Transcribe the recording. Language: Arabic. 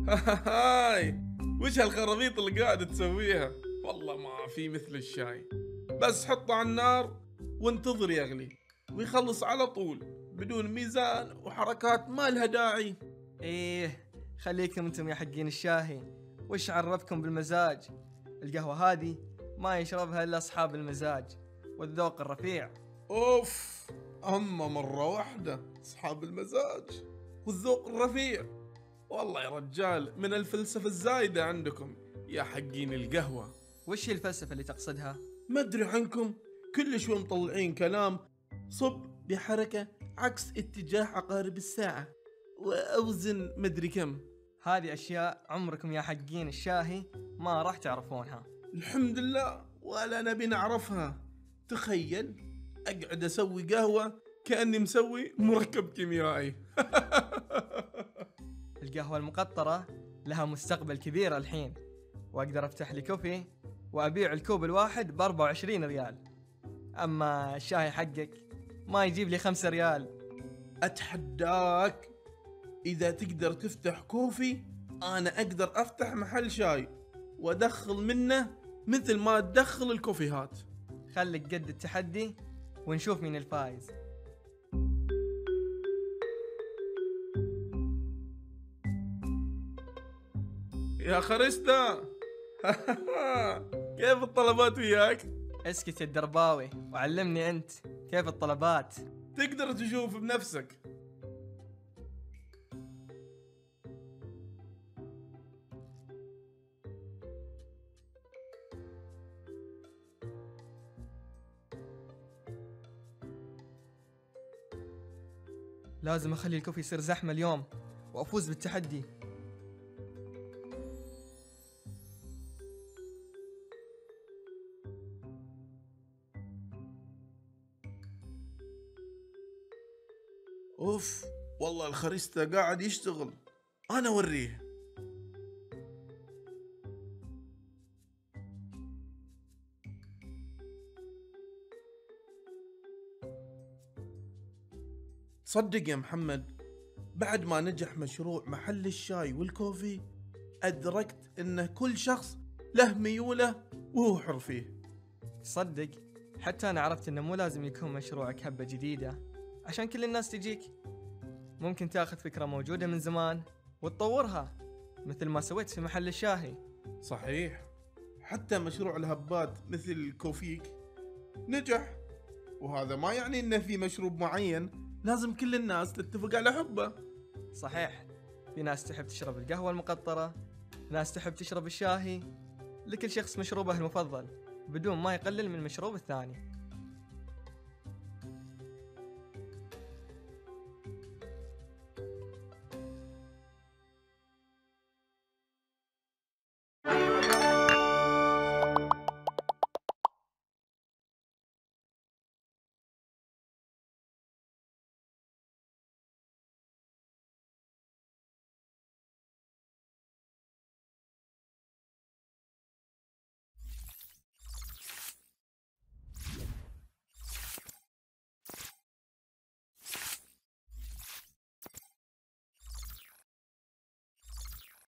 هاي، وش هالخرابيط اللي قاعد تسويها؟ والله ما في مثل الشاي. بس حطه على النار وانتظر يغلي ويخلص على طول، بدون ميزان وحركات ما لها داعي. ايه، خليكم انتم يا حقين الشاهي، وش عرفكم بالمزاج؟ القهوة هذه ما يشربها الا اصحاب المزاج والذوق الرفيع. اوف، اما مرة واحدة اصحاب المزاج والذوق الرفيع. والله يا رجال من الفلسفة الزايدة عندكم يا حقين القهوة. وش هي الفلسفة اللي تقصدها؟ ما ادري عنكم، كل شوي مطلعين كلام صب بحركة عكس اتجاه عقارب الساعة واوزن مدري كم. هذه اشياء عمركم يا حقين الشاهي ما راح تعرفونها. الحمد لله ولا نبي نعرفها. تخيل اقعد اسوي قهوة كأني مسوي مركب كيميائي. القهوة المقطرة لها مستقبل كبير الحين، واقدر افتح لي كوفي وابيع الكوب الواحد ب24 ريال. اما الشاي حقك ما يجيب لي 5 ريال. اتحداك، اذا تقدر تفتح كوفي انا اقدر افتح محل شاي وادخل منه مثل ما تدخل الكوفيهات. خلك قد التحدي ونشوف مين الفايز. يا خريستا. كيف الطلبات وياك؟ اسكت يا الدرباوي وعلمني انت كيف الطلبات. تقدر تشوف بنفسك. لازم اخلي الكوفي يصير زحمة اليوم وافوز بالتحدي. اوف، والله الخريستا قاعد يشتغل، انا اوريه. تصدق يا محمد، بعد ما نجح مشروع محل الشاي والكوفي أدركت إن كل شخص له ميوله وهو حر فيه. تصدق حتى انا عرفت انه مو لازم يكون مشروعك هبة جديدة عشان كل الناس تجيك. ممكن تاخذ فكرة موجودة من زمان وتطورها مثل ما سويت في محل الشاهي. صحيح، حتى مشروع الهبات مثل كوفيك نجح، وهذا ما يعني إنه في مشروب معين لازم كل الناس تتفق على حبه. صحيح، في ناس تحب تشرب القهوة المقطرة، ناس تحب تشرب الشاهي، لكل شخص مشروبه المفضل بدون ما يقلل من المشروب الثاني.